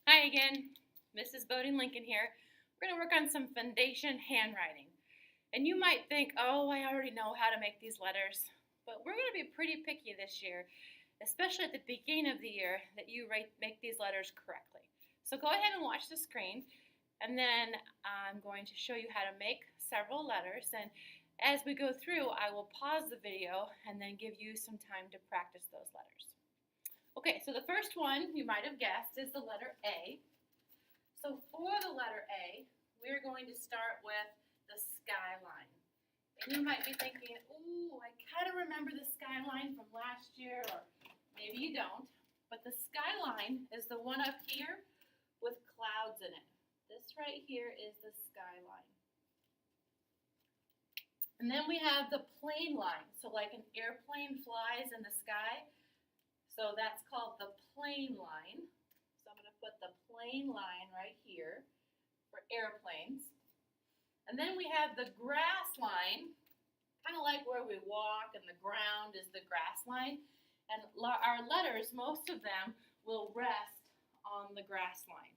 Hi again, Mrs. Boeding-Lincoln here. We're going to work on some foundation handwriting. And you might think, oh, I already know how to make these letters. But we're going to be pretty picky this year, especially at the beginning of the year, that you make these letters correctly. So go ahead and watch the screen, and then I'm going to show you how to make several letters. And as we go through, I will pause the video and then give you some time to practice those letters. Okay, so the first one, you might have guessed, is the letter A. So for the letter A, we're going to start with the skyline. And you might be thinking, ooh, I kind of remember the skyline from last year, or maybe you don't. But the skyline is the one up here with clouds in it. This right here is the skyline. And then we have the plane line. So like an airplane flies in the sky, so that's called the plane line. So I'm going to put the plane line right here for airplanes. And then we have the grass line, kind of like where we walk and the ground is the grass line. And our letters, most of them, will rest on the grass line.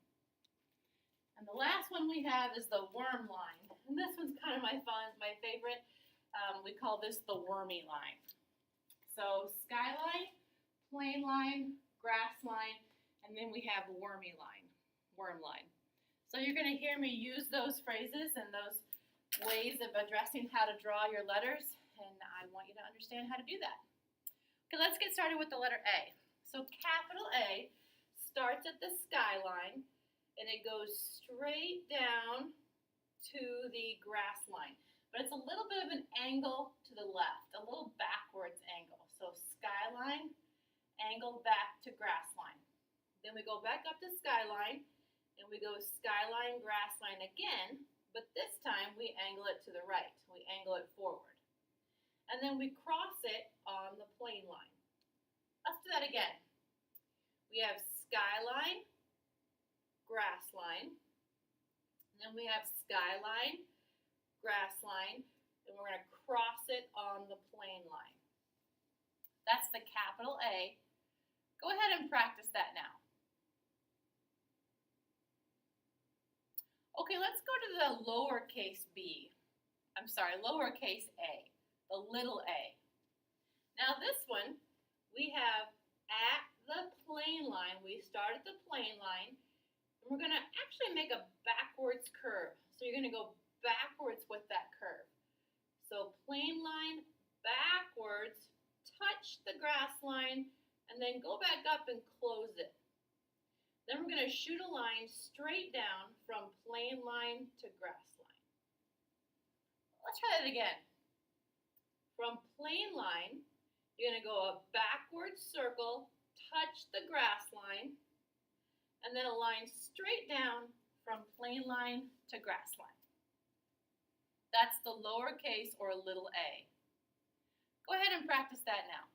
And the last one we have is the worm line. And this one's kind of my favorite. We call this the wormy line. So skyline, plane line, grass line, and then we have wormy line, worm line. So you're going to hear me use those phrases and those ways of addressing how to draw your letters, and I want you to understand how to do that. Okay, let's get started with the letter A. So capital A starts at the skyline, and it goes straight down to the grass line. But it's a little bit of an angle to the left, a little backwards angle. So skyline, angle back to grass line. Then we go back up to skyline, and we go skyline, grass line again, but this time we angle it to the right. We angle it forward. And then we cross it on the plane line. Let's do that again. We have skyline, grass line, and then we have skyline, grass line, and we're going to cross it on the plane line. That's the capital A. Go ahead and practice that now. Okay, let's go to the lowercase a, the little a. Now this one, we have at the plane line, we start at the plane line, and we're going to actually make a backwards curve. So you're going to go backwards with that curve. So plane line, backwards, touch the grass line, and then go back up and close it. Then we're going to shoot a line straight down from plane line to grass line. Let's try that again. From plane line, you're going to go a backward circle, touch the grass line, and then a line straight down from plane line to grass line. That's the lowercase or little a. Go ahead and practice that now.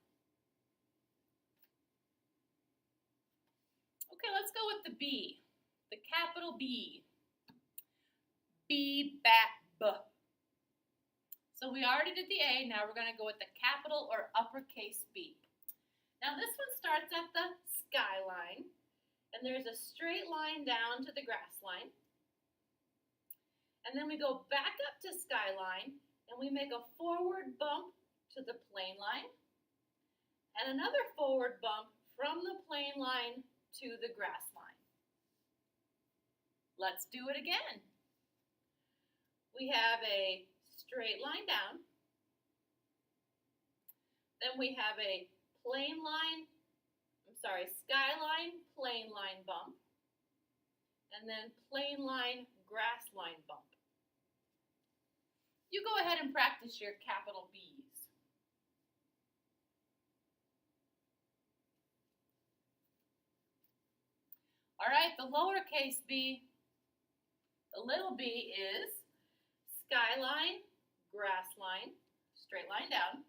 Okay, let's go with the B, the capital B. B, bat, B. So we already did the A, now we're going to go with the capital or uppercase B. Now this one starts at the skyline, and there's a straight line down to the grass line. And then we go back up to skyline, and we make a forward bump to the plane line, and another forward bump from the plane line to the grass line. Let's do it again. We have a straight line down. Then we have a skyline, plane line bump. And then plane line, grass line bump. You go ahead and practice your capital B's. All right, the lowercase b, the little b is skyline, grass line, straight line down,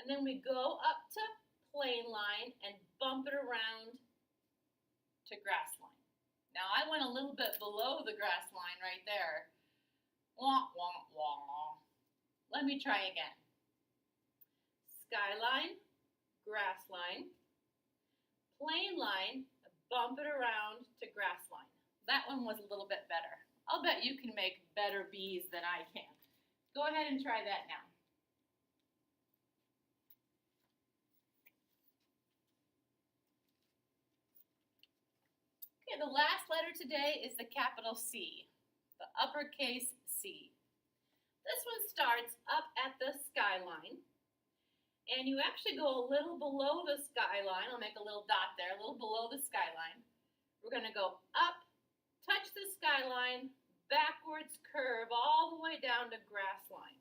and then we go up to plane line and bump it around to grass line. Now I went a little bit below the grass line right there. Wah, wah, wah. Let me try again. Skyline, grass line, plane line, bump it around to grass line. That one was a little bit better. I'll bet you can make better B's than I can. Go ahead and try that now. Okay, the last letter today is the capital C, the uppercase C. This one starts up at the skyline, and you actually go a little below the skyline. I'll make a little dot there, a little below the skyline. We're going to go up, touch the skyline, backwards curve all the way down to grass line.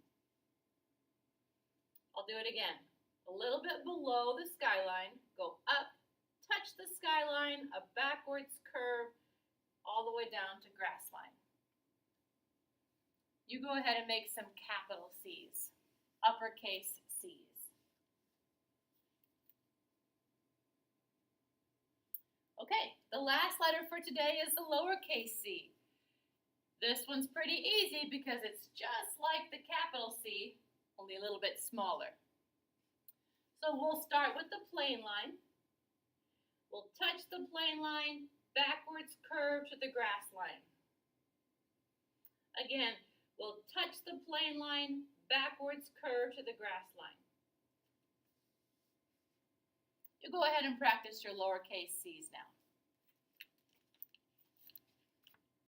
I'll do it again. A little bit below the skyline, go up, touch the skyline, a backwards curve all the way down to grass line. You go ahead and make some capital C's, uppercase C's. Okay, the last letter for today is the lowercase c. This one's pretty easy because it's just like the capital C, only a little bit smaller. So we'll start with the plane line. We'll touch the plane line, backwards curve to the grass line. Again, we'll touch the plane line, backwards curve to the grass line. You go ahead and practice your lowercase c's now.